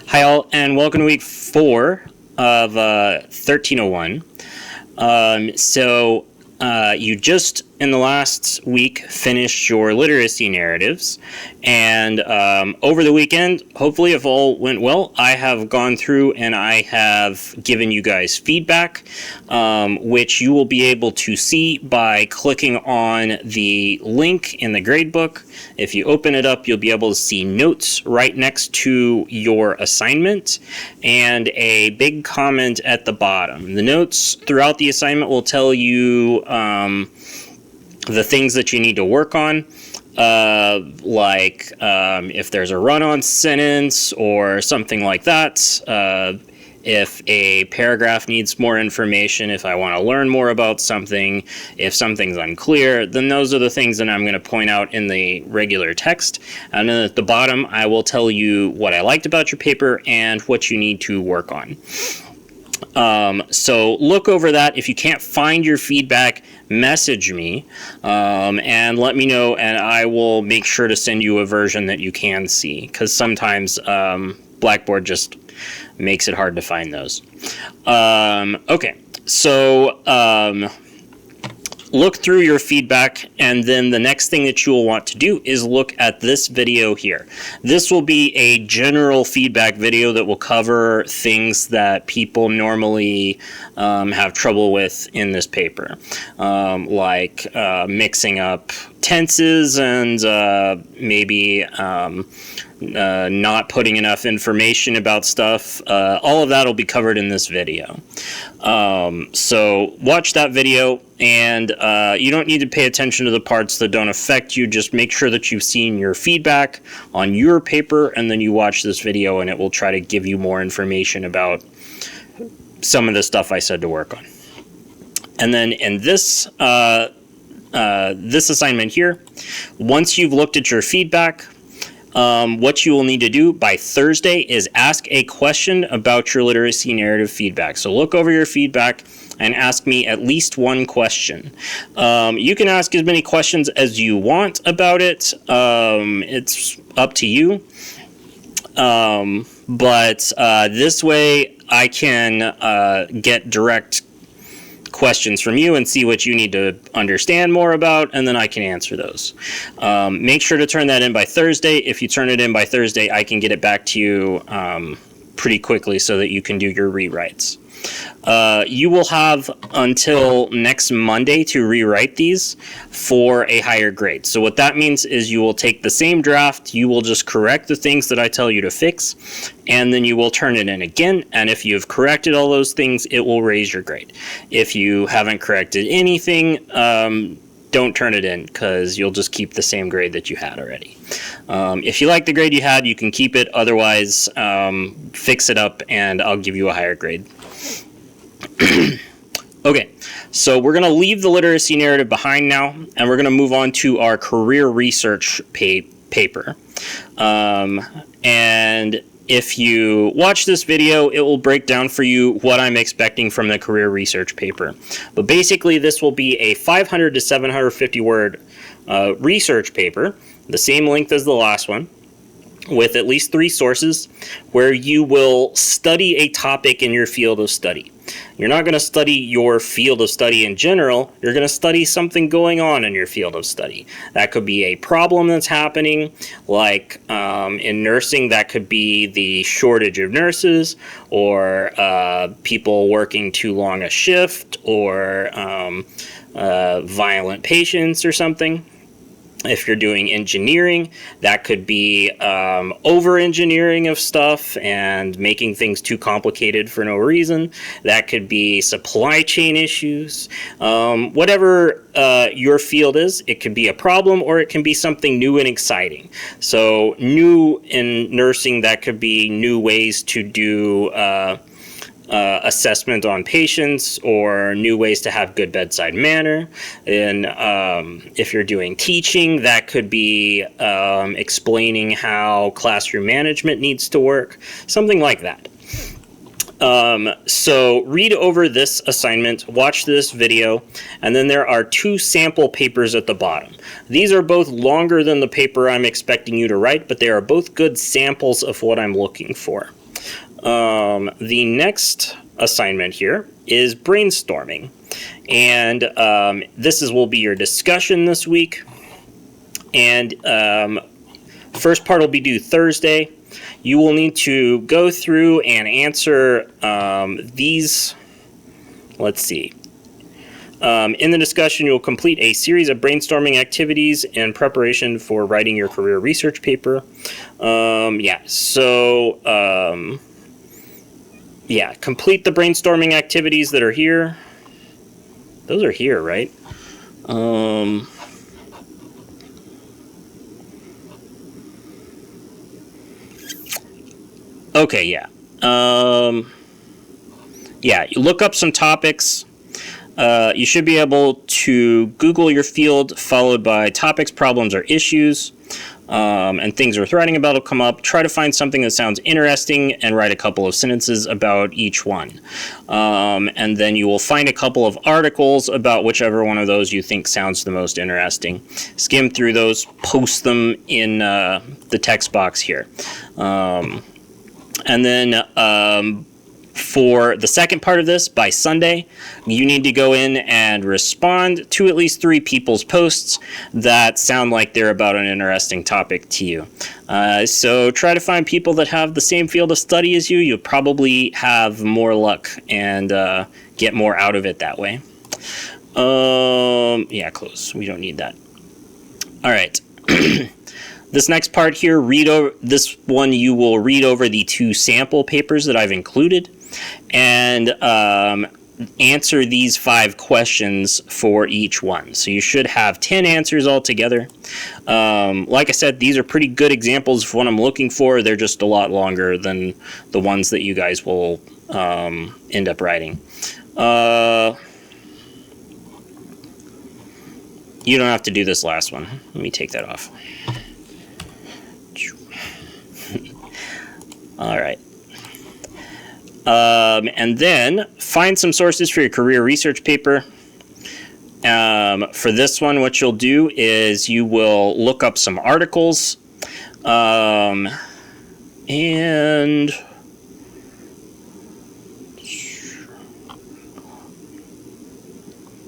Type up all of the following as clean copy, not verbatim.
Hi all, and welcome to week 4 of 1301. You just in the last week finished your literacy narratives, and over the weekend, hopefully if all went well, I have gone through and I have given you guys feedback, which you will be able to see by clicking on the link in the gradebook. If you open it up, you'll be able to see notes right next to your assignment and a big comment at the bottom. The notes throughout the assignment will tell you the things that you need to work on, if there's a run-on sentence or something like that. If a paragraph needs more information, if I want to learn more about something, if something's unclear, then those are the things that I'm going to point out in the regular text. And then at the bottom, I will tell you what I liked about your paper and what you need to work on. So look over that. If you can't find your feedback, message me and let me know, and I will make sure to send you a version that you can see, because sometimes Blackboard just makes it hard to find those. Okay, so look through your feedback, and then the next thing that you will want to do is look at this video here. This will be a general feedback video that will cover things that people normally have trouble with in this paper, like mixing up tenses and maybe not putting enough information about stuff. All of that will be covered in this video. So watch that video, and you don't need to pay attention to the parts that don't affect you. Just make sure that you've seen your feedback on your paper, and then you watch this video, and it will try to give you more information about some of the stuff I said to work on. And then in this assignment here, once you've looked at your feedback, what you will need to do by Thursday is ask a question about your literacy narrative feedback. So look over your feedback and ask me at least one question. You can ask as many questions as you want about it. It's up to you. But this way I can get direct questions from you and see what you need to understand more about, and then I can answer those. Make sure to turn that in by Thursday. If you turn it in by Thursday, I can get it back to you pretty quickly so that you can do your rewrites. You will have until next Monday to rewrite these for a higher grade. So what that means is you will take the same draft, you will just correct the things that I tell you to fix, and then you will turn it in again. And if you've corrected all those things, it will raise your grade. If you haven't corrected anything, don't turn it in, because you'll just keep the same grade that you had already. If you like the grade you had, you can keep it. Otherwise, fix it up and I'll give you a higher grade. Okay, so we're going to leave the literacy narrative behind now, and we're going to move on to our career research paper. And if you watch this video, it will break down for you what I'm expecting from the career research paper. But basically, this will be a 500 to 750 word research paper, the same length as the last one, with at least 3 sources, where you will study a topic in your field of study. You're not going to study your field of study in general. You're going to study something going on in your field of study. That could be a problem that's happening, like in nursing, that could be the shortage of nurses, or people working too long a shift, or violent patients or something. If you're doing engineering, that could be over-engineering of stuff and making things too complicated for no reason. That could be supply chain issues. Whatever your field is, it could be a problem or it can be something new and exciting. So new in nursing, that could be new ways to do assessment on patients, or new ways to have good bedside manner. And if you're doing teaching, that could be explaining how classroom management needs to work, something like that. So read over this assignment, watch this video, and then there are 2 sample papers at the bottom. These are both longer than the paper I'm expecting you to write, but they are both good samples of what I'm looking for. The next assignment here is brainstorming. And will be your discussion this week. And first part will be due Thursday. You will need to go through and answer these. Let's see. In the discussion, you'll complete a series of brainstorming activities in preparation for writing your career research paper. Complete the brainstorming activities that are here. Those are here, right? Okay, yeah. You look up some topics. You should be able to Google your field, followed by topics, problems, or issues, and things worth writing about will come up. Try to find something that sounds interesting and write a couple of sentences about each one. And then you will find a couple of articles about whichever one of those you think sounds the most interesting. Skim through those, post them in the text box here. And then for the second part of this, by Sunday, you need to go in and respond to at least 3 people's posts that sound like they're about an interesting topic to you. So try to find people that have the same field of study as you. You'll probably have more luck and get more out of it that way. Close. We don't need that. All right. This next part here, this one you will read over the 2 sample papers that I've included and answer these 5 questions for each one. So you should have 10 answers altogether. Like I said, these are pretty good examples of what I'm looking for. They're just a lot longer than the ones that you guys will end up writing. You don't have to do this last one. Let me take that off. All right. And then find some sources for your career research paper. For this one, what you'll do is you will look up some articles. And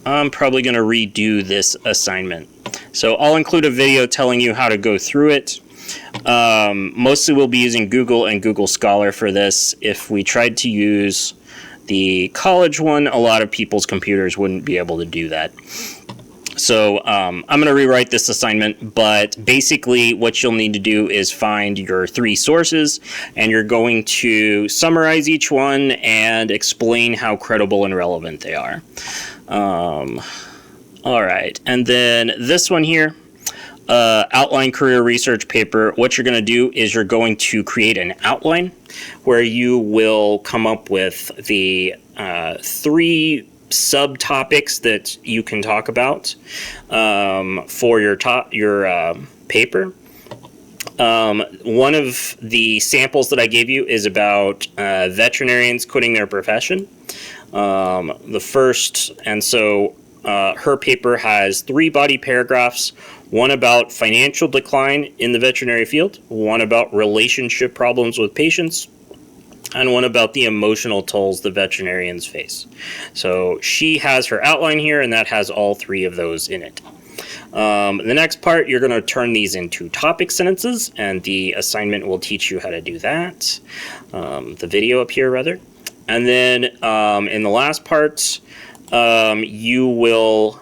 I'm probably going to redo this assignment. So I'll include a video telling you how to go through it. Mostly we'll be using Google and Google Scholar for this. If we tried to use the college one, a lot of people's computers wouldn't be able to do that. So I'm going to rewrite this assignment, but basically what you'll need to do is find your 3 sources, and you're going to summarize each one and explain how credible and relevant they are. All right, and then this one here, outline career research paper, what you're going to do is you're going to create an outline where you will come up with the 3 subtopics that you can talk about for your paper. One of the samples that I gave you is about veterinarians quitting their profession. Her paper has 3 body paragraphs, one about financial decline in the veterinary field, one about relationship problems with patients, and one about the emotional tolls the veterinarians face. So she has her outline here, and that has all 3 of those in it. The next part, you're going to turn these into topic sentences, and the assignment will teach you how to do that. The video up here, rather. And then in the last part, you will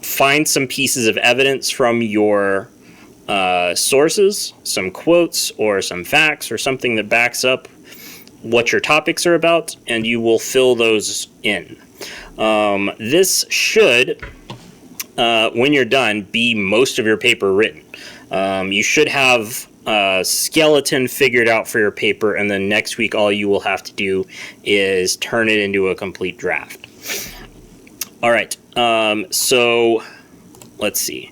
find some pieces of evidence from your sources, some quotes or some facts or something that backs up what your topics are about, and you will fill those in. This should, when you're done, be most of your paper written. You should have a skeleton figured out for your paper, and then next week all you will have to do is turn it into a complete draft. All right, so let's see.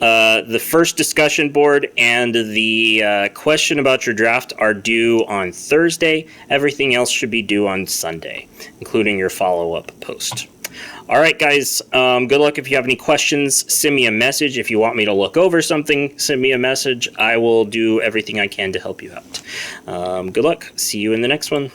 The first discussion board and the question about your draft are due on Thursday. Everything else should be due on Sunday, including your follow-up post. All right, guys. Good luck. If you have any questions, send me a message. If you want me to look over something, send me a message. I will do everything I can to help you out. Good luck. See you in the next one.